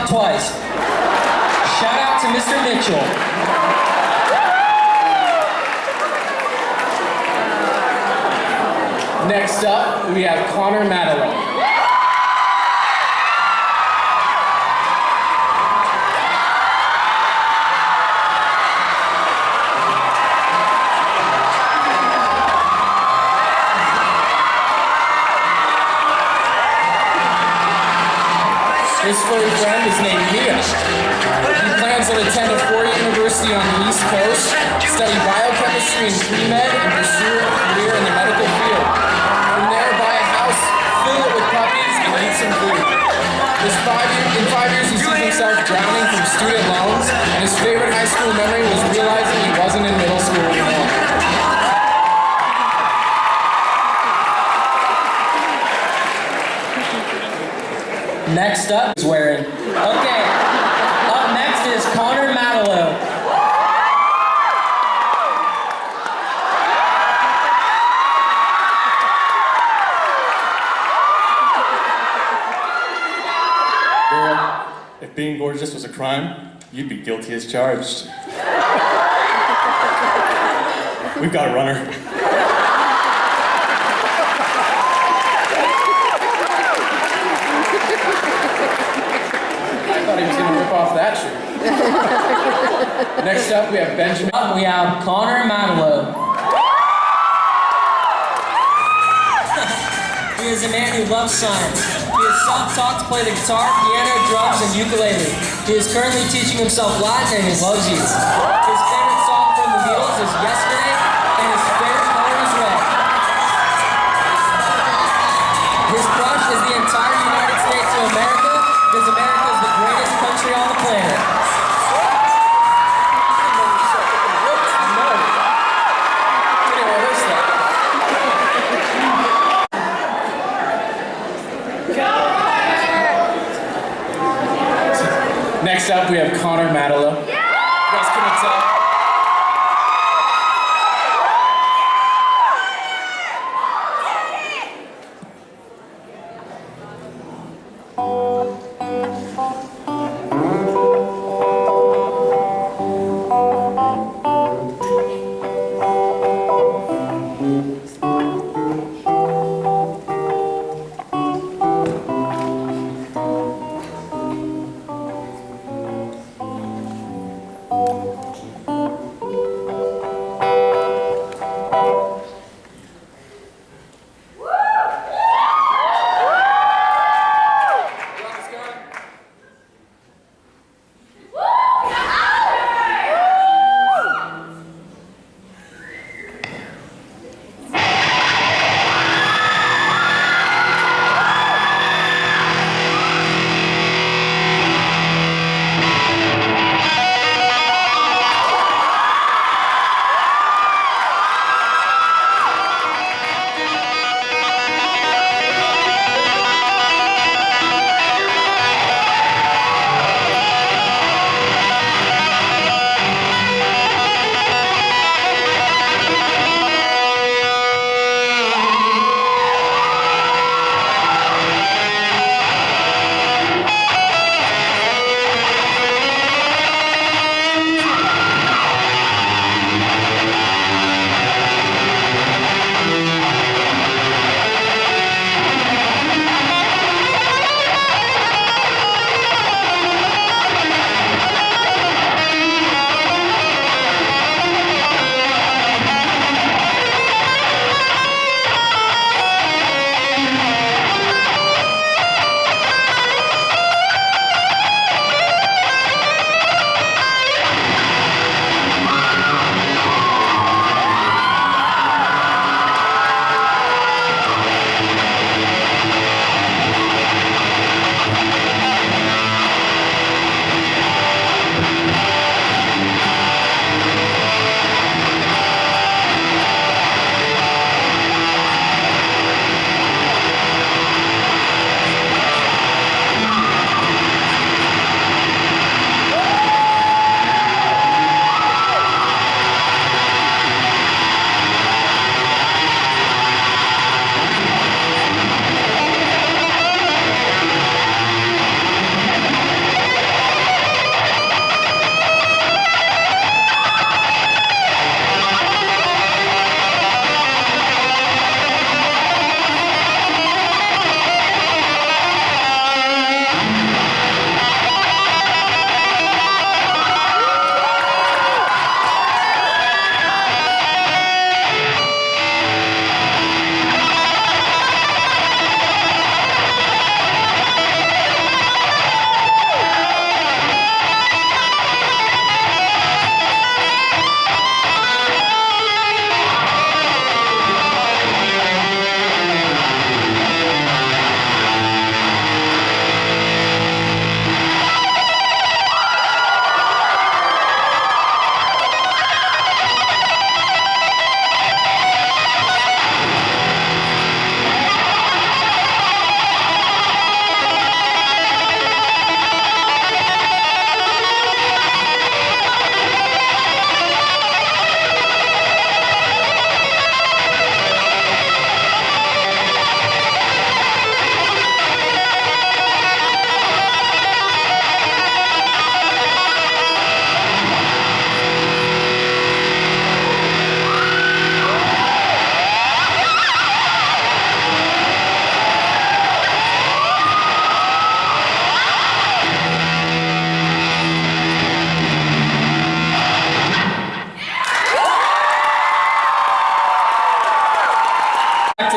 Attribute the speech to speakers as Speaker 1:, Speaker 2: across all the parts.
Speaker 1: Twice. Shout out to Mr. Mitchell. Next up, we have Connor Madalo. His furry friend is named Mia. He plans to attend a four-year university on the East Coast, study biochemistry and pre-med, and pursue a career in the medical field. From there, buy a house, fill it with puppies, and eat some food. In 5 years, he sees himself drowning from student loans, and his favorite high school memory was realizing he wasn't in middle school anymore. Next up is wearing. Okay, up next is Connor Madalo.
Speaker 2: Girl, if being gorgeous was a crime, you'd be guilty as charged. We've got a runner. He was going to rip off that shirt. Next up, we have Benjamin.
Speaker 1: We have Connor Madalo. He is a man who loves science. He is self-taught to play the guitar, piano, drums, and ukulele. He is currently teaching himself Latin and he loves you. His favorite song from the Beatles is Yesterday, and his favorite color is red. His crush is the entire United States of America, because America is the greatest country on the planet.
Speaker 2: Next up, we have Connor Madalo. You guys couldn't tell.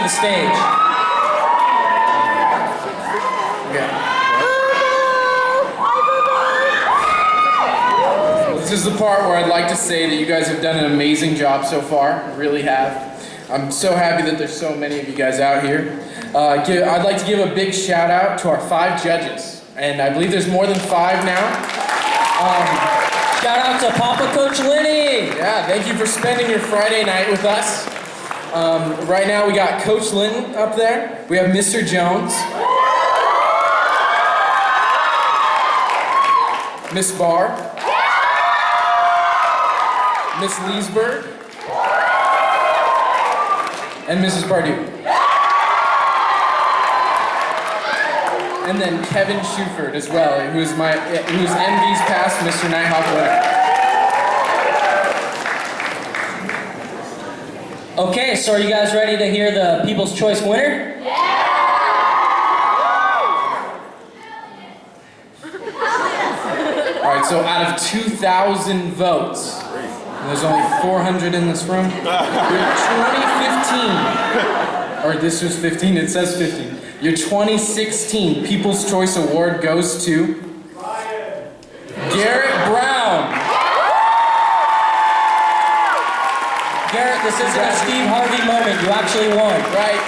Speaker 3: the stage.
Speaker 1: This is the part where I'd like to say that you guys have done an amazing job so far. Really have. I'm so happy that there's so many of you guys out here. I'd like to give a big shout out to our 5 judges. And I believe there's more than 5 now.
Speaker 3: Shout out to Papa Coach Lenny.
Speaker 1: Yeah, thank you for spending your Friday night with us. Right now we got Coach Linton up there. We have Mr. Jones. Miss Barr. Miss Leesburg. And Mrs. Pardue. And then Kevin Shuford as well, who's MV's past Mr. Nighthawk winner.
Speaker 3: Okay, so are you guys ready to hear the People's Choice winner?
Speaker 1: All right, so out of 2,000 votes, and there's only 400 in this room, your 2015, or this was 15, it says 15, your 2016 People's Choice Award goes to Garrett Brown.
Speaker 3: Garrett, this isn't a Steve Harvey moment. You actually won.
Speaker 1: Right.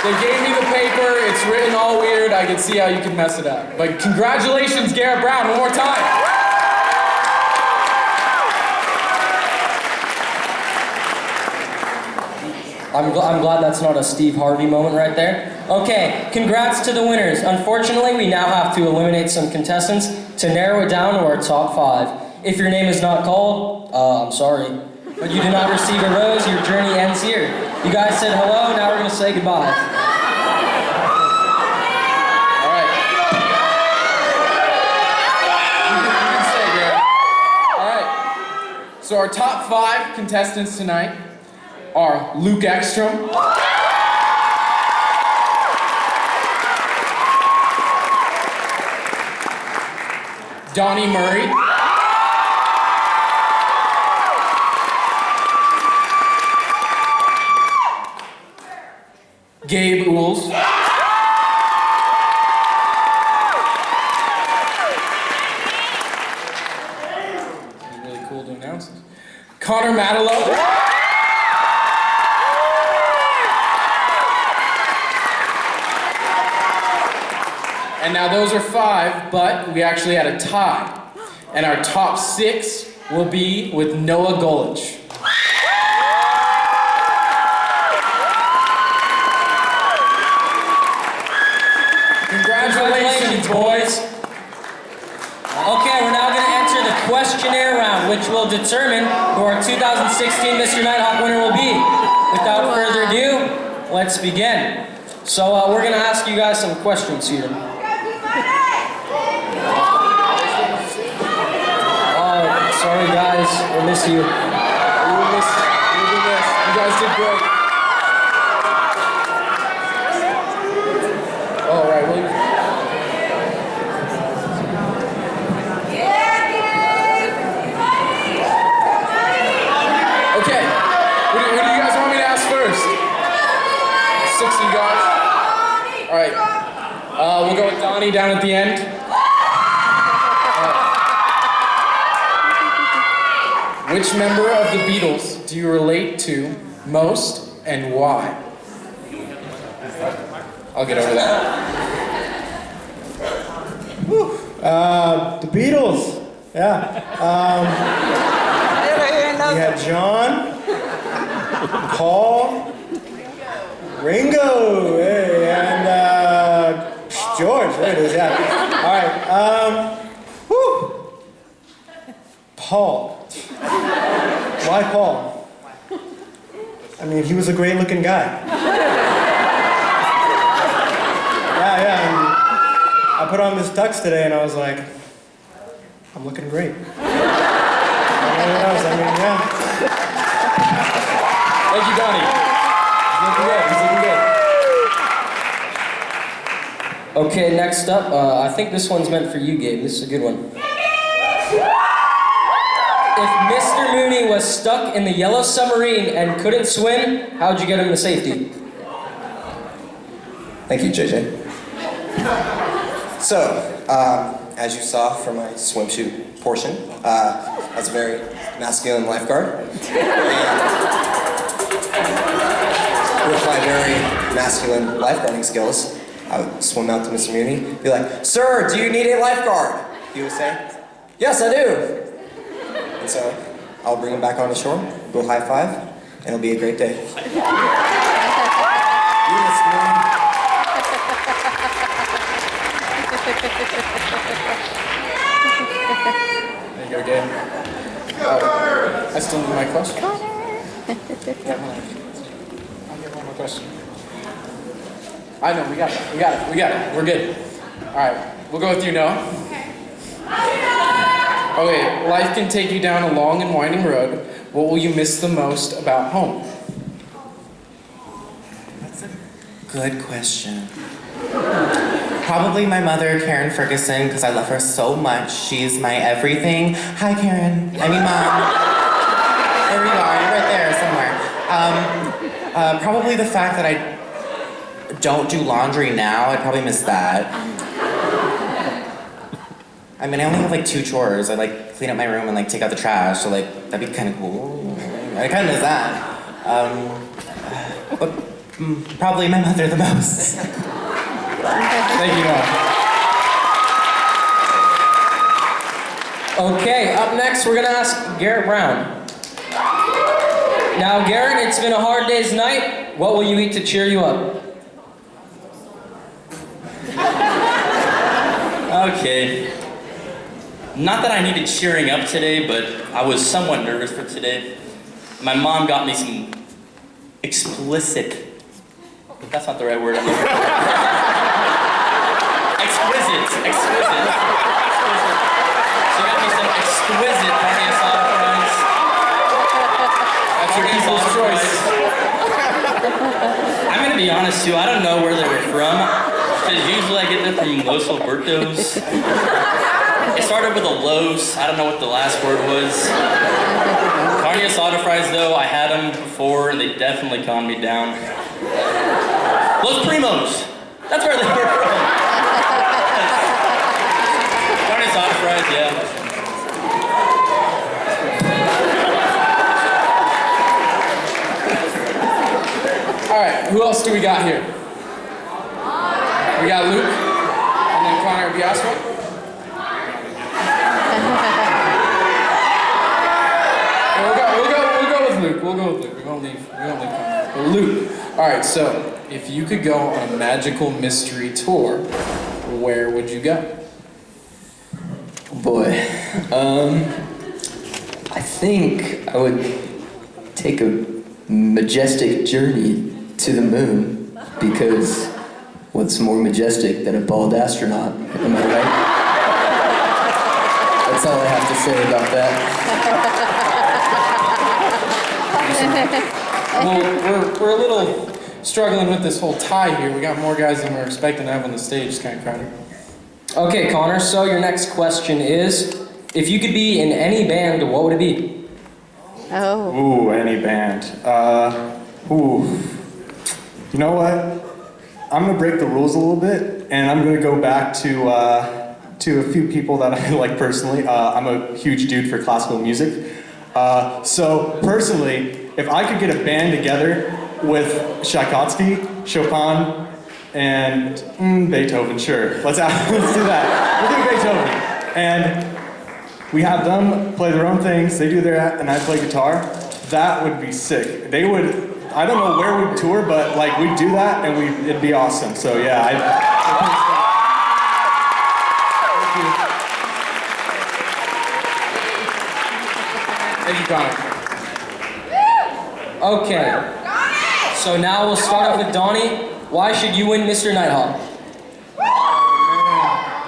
Speaker 1: They gave me the paper. It's written all weird. I can see how you can mess it up. But congratulations, Garrett Brown, one more time.
Speaker 3: I'm glad that's not a Steve Harvey moment right there. Okay, congrats to the winners. Unfortunately, we now have to eliminate some contestants to narrow it down to our top 5. If your name is not called, I'm sorry, but you do not receive a rose. Your journey ends here. You guys said hello, now we're gonna say goodbye.
Speaker 1: All right. You can stay, Garrett. All right. So our top 5 contestants tonight are Luke Ekstrom, Donnie Murray, Gabe Ools, it's really cool to announce this. Connor Madalo, and now those are 5, but we actually had a tie. And our top 6 will be with Noah Golich. Congratulations, boys.
Speaker 3: Okay, we're now gonna enter the questionnaire round, which will determine who our 2016 Mr. Nighthawk winner will be. Without further ado, let's begin. So we're gonna ask you guys some questions here. Sorry guys, we'll miss you.
Speaker 1: You guys did great. All right, well, okay, who do you guys want me to ask first? 6 of you guys? All right, we'll go with Donnie down at the end. Which member of the Beatles do you relate to most and why? I'll get over that.
Speaker 4: The Beatles. Yeah. We had John, Paul, Ringo, hey, and George. There it is. Yeah. All right. Paul. Why Paul? I mean, he was a great-looking guy. Yeah. And I put on this tux today, and I was like, I'm looking great. What else? I mean, yeah.
Speaker 1: Thank you, Donnie. He's looking good.
Speaker 3: Okay, next up, I think this one's meant for you, Gabe. This is a good one. If Mr. Mooney was stuck in the yellow submarine and couldn't swim, how'd you get him to safety?
Speaker 5: Thank you, JJ. So, as you saw from my swimsuit portion, I was a very masculine lifeguard. And with my very masculine lifeguarding skills, I would swim out to Mr. Mooney, be like, "Sir, do you need a lifeguard?" He would say, "Yes, I do." And so, I'll bring him back on the shore, we'll high five, and it'll be a great day. You, Mr. Mooney.
Speaker 1: There you go, Gabe. I still need my question. I'll get one more question. I know, we got it. We're good. All right, we'll go with you, Noah. Okay, life can take you down a long and winding road. What will you miss the most about home?
Speaker 6: That's a good question. Probably my mother, Karen Ferguson, because I love her so much. She's my everything. Hi, Karen. I mean, Mom. There you are. You're right there somewhere. Probably the fact that I don't do laundry now. I'd probably miss that. I mean, I only have like 2 chores. I like clean up my room and like take out the trash. So like that'd be kind of cool. I kind of miss that. But probably my mother the most.
Speaker 1: Thank you, Noah.
Speaker 3: Okay, up next we're gonna ask Garrett Brown. Now, Garrett, it's been a hard day's night. What will you eat to cheer you up?
Speaker 7: Okay. Not that I needed cheering up today, but I was somewhat nervous for today. My mom got me some explicit. That's not the right word I'm looking for. Exquisite. She got me some exquisite carne asada fries.
Speaker 1: That's your people's choice.
Speaker 7: I'm gonna be honest too, I don't know where they were from, because usually I get them from Los Albertos. It started with a Los, I don't know what the last word was. Carne asada fries though, I had them before and they definitely calmed me down. Los Primos, that's where they were from. Carne asada fries, yeah.
Speaker 1: All right, who else do we got here? We got Luke, and then Connor Biasco. We'll go with Luke. We won't leave Connor. But Luke. All right, so if you could go on a magical mystery tour, where would you go?
Speaker 8: Boy, I think I would take a majestic journey to the moon, because what's more majestic than a bald astronaut, am I right? That's all I have to say about that.
Speaker 1: Well, we're a little struggling with this whole tie here. We got more guys than we're expecting to have on the stage. It's kind of crowded.
Speaker 3: Okay, Connor, so your next question is, if you could be in any band, what would it be?
Speaker 9: Oh.
Speaker 2: Ooh, any band. You know what? I'm gonna break the rules a little bit, and I'm gonna go back to a few people that I like personally. I'm a huge dude for classical music. So personally, if I could get a band together with Tchaikovsky, Chopin, and Beethoven, sure. Let's do that. We'll do Beethoven. And we have them play their own things, they do their, and I play guitar. That would be sick. They would, I don't know where we'd tour, but like we'd do that and it'd be awesome. So yeah,
Speaker 1: Thank you, Connor.
Speaker 3: Okay, so now we'll start off with Donnie. Why should you win Mr. Nighthawk?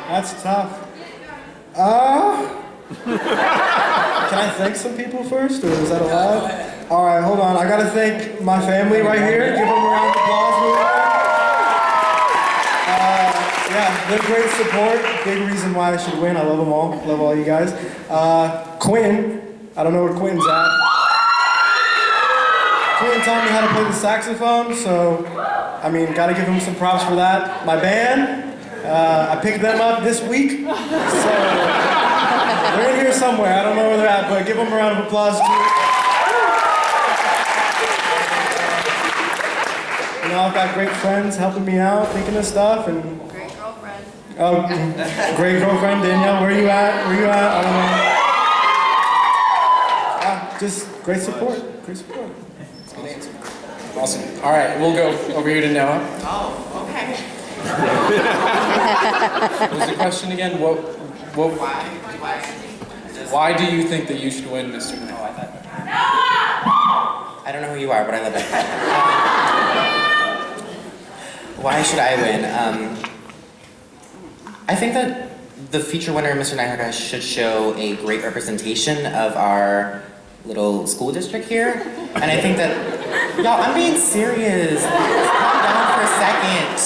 Speaker 4: That's tough. Can I thank some people first, or is that allowed? All right, hold on. I gotta thank my family right here. Give them a round of applause. Yeah, they're great support. Big reason why I should win. I love them all. Love all you guys. Quinn, I don't know where Quentin's at. Quentin taught me how to play the saxophone, so, I mean, gotta give him some props for that. My band, I picked them up this week, so they're in here somewhere. I don't know where they're at, but give them a round of applause, too. You know, I've got great friends helping me out, thinking of stuff, and...
Speaker 9: Great girlfriend.
Speaker 4: Oh, great girlfriend, Danielle, where you at? Where you at? I don't know. Just great support, great support.
Speaker 1: Awesome. All right, we'll go over here to Noah.
Speaker 6: Oh, okay.
Speaker 1: What was the question again? Why do you think that you should win, Mr. Nighthawk?
Speaker 6: I don't know who you are, but I love it. Why should I win? I think that the feature winner, Mr. Nighthawk, should show a great representation of our little school district here. And I think that, y'all, I'm being serious. Calm down for a second.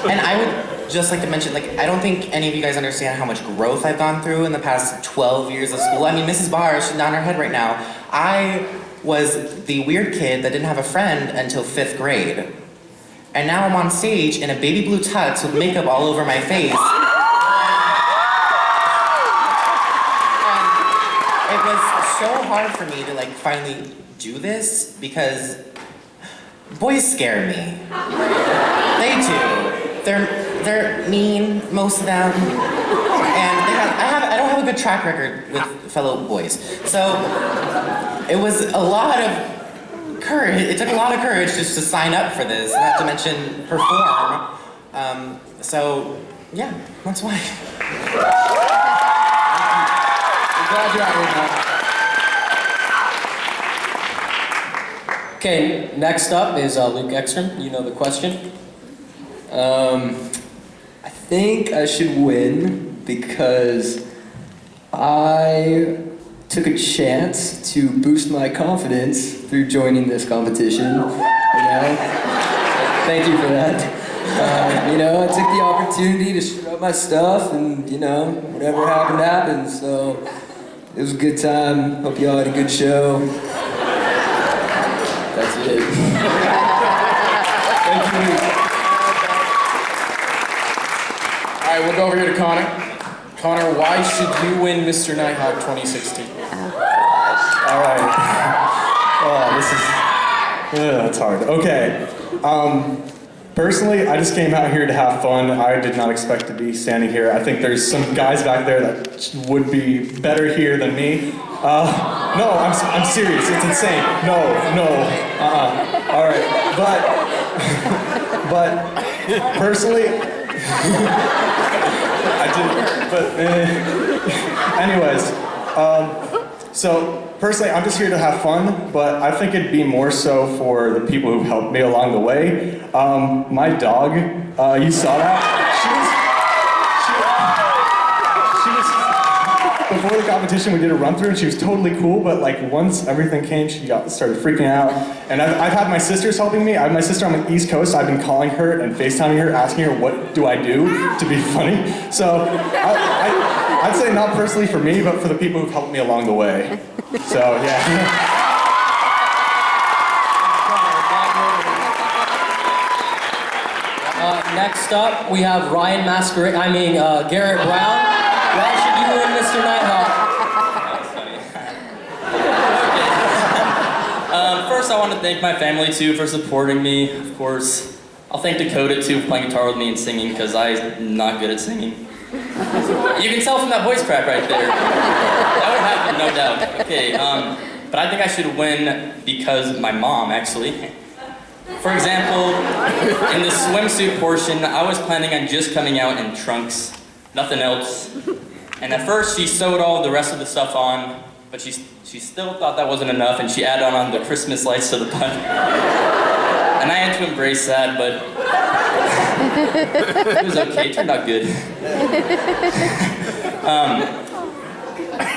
Speaker 6: And I would just like to mention, like, I don't think any of you guys understand how much growth I've gone through in the past 12 years of school. I mean, Mrs. Barr, she's nodding her head right now. I was the weird kid that didn't have a friend until 5th grade. And now I'm on stage in a baby blue tux with makeup all over my face. And it was so hard for me to like finally do this because boys scare me. They do. They're mean, most of them. And I don't have a good track record with fellow boys. So it was a lot of courage. It took a lot of courage just to sign up for this, not to mention perform. So yeah, that's why.
Speaker 1: I'm glad you're out here now.
Speaker 3: Okay, next up is Luke Ekstrom. You know the question.
Speaker 8: I think I should win because I took a chance to boost my confidence through joining this competition. You know, thank you for that. You know, I took the opportunity to show up my stuff, and you know, whatever happened happened. So it was a good time. Hope you all had a good show. That's it.
Speaker 1: Thank you. All right, we'll go over here to Connor. Connor, why should you win Mr. Nighthawk 2016?
Speaker 2: All right. Oh, that's hard. Okay. Personally, I just came out here to have fun. I did not expect to be standing here. I think there's some guys back there that would be better here than me. No, I'm serious. It's insane. No. All right. But personally, I didn't. But anyways, so personally, I'm just here to have fun. But I think it'd be more so for the people who helped me along the way. My dog, you saw that? She was before the competition. We did a run through, and she was totally cool. But like once everything came, she started freaking out. And I've had my sisters helping me. I have my sister on the East Coast. I've been calling her and FaceTiming her, asking her what do I do to be funny. So I'd say not personally for me, but for the people who've helped me along the way. So yeah.
Speaker 3: Next up, we have Garrett Brown. Why should you win Mr. Nighthawk?
Speaker 7: First, I want to thank my family too for supporting me. Of course, I'll thank Dakota too for playing guitar with me and singing because I'm not good at singing. You can tell from that voice crack right there. That would happen, no doubt. Okay, but I think I should win because of my mom, actually. For example, in the swimsuit portion, I was planning on just coming out in trunks, nothing else. And at first, she sewed all the rest of the stuff on, but she still thought that wasn't enough, and she added on the Christmas lights to the butt. And I had to embrace that, but it was okay, it turned out good.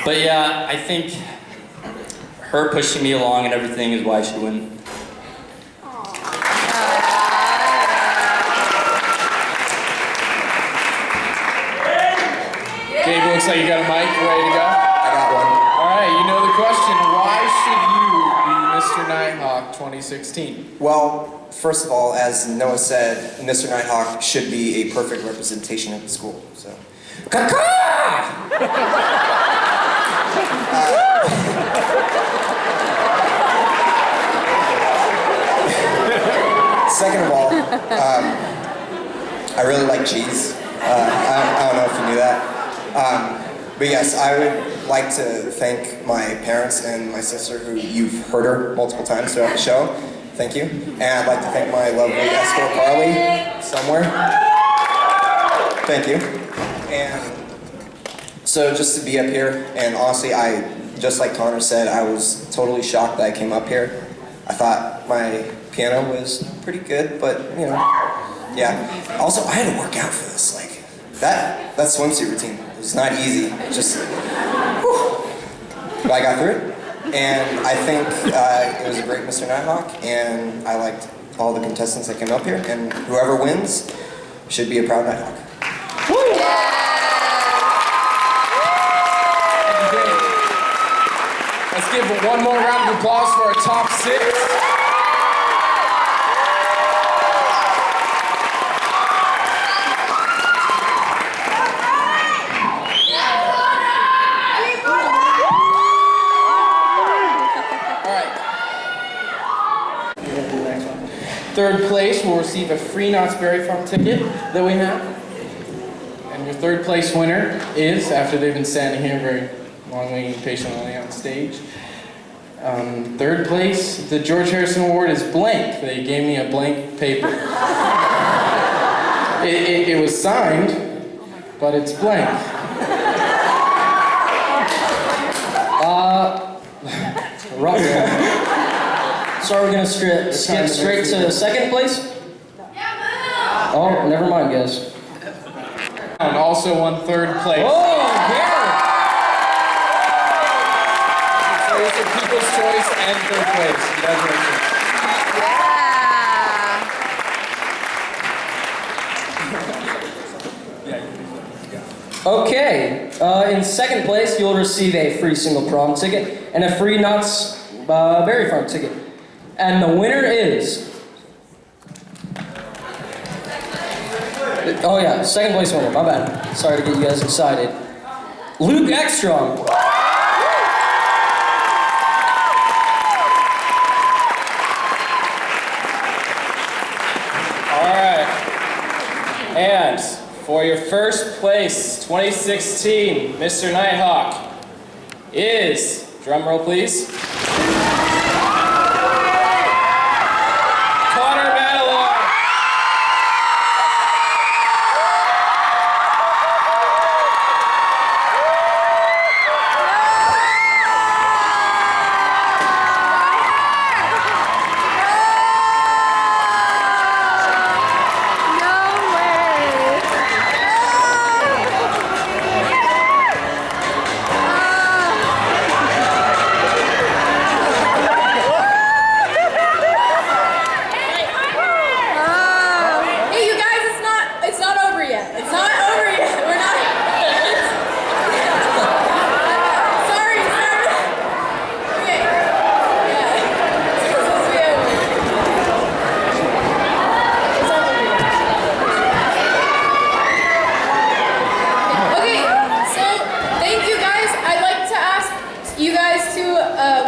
Speaker 7: But yeah, I think her pushing me along and everything is why I should win.
Speaker 1: Gabe, looks like you got a mic ready to go.
Speaker 5: I got
Speaker 1: 2016?
Speaker 5: Well, first of all, as Noah said, Mr. Nighthawk should be a perfect representation of the school. So, second of all, I really like cheese. I don't know if you knew that. But yes, I would like to thank my parents and my sister, who you've heard her multiple times throughout the show. Thank you. And I'd like to thank my lovely escort, Carly, somewhere. Thank you. And so just to be up here, and honestly, just like Connor said, I was totally shocked that I came up here. I thought my piano was pretty good, but you know, yeah. Also, I had to work out for this. Like that swimsuit routine was not easy. Just, whew. But I got through it, and I think it was a great Mr. Nighthawk, and I liked all the contestants that came up here, and whoever wins should be a proud Nighthawk.
Speaker 1: Let's give one more round of applause for our top 6. Third place will receive a free Knott's Berry Farm ticket that we have. And your third place winner is, after they've been standing here very long, waiting patiently on stage. Third place, the George Harrison Award is blank. They gave me a blank paper. It was signed, but it's blank.
Speaker 3: So are we gonna skip straight to second place? Oh, never mind, guys.
Speaker 1: And also won third place.
Speaker 3: Oh, Garrett!
Speaker 1: So it's a People's Choice and third place. Congratulations.
Speaker 3: Okay, in second place, you'll receive a free single prom ticket and a free Knott's Berry Farm ticket. And the winner is... Oh yeah, second place winner, my bad. Sorry to get you guys excited. Luke Ekstrom.
Speaker 1: All right. And for your first place, 2016, Mr. Nighthawk is, drum roll please, Madalo.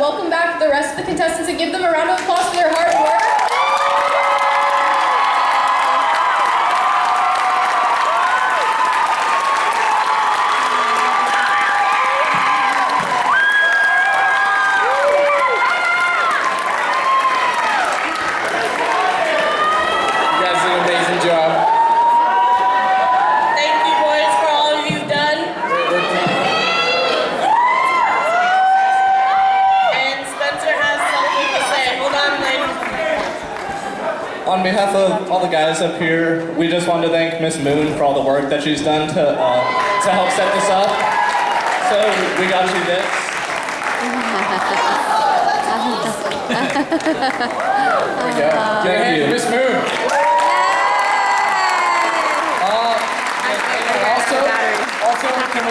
Speaker 9: Welcome back the rest of the contestants and give them a round of applause for their hard work.
Speaker 1: You guys did an amazing job.
Speaker 9: Thank you, boys, for all you've done. And Spencer has something to say. Hold on, ladies.
Speaker 10: On behalf of all the guys up here, we just want to thank Miss Moon for all the work that she's done to help set this up. So we got you this.
Speaker 1: There we go. Thank you, Miss Moon. Also, can we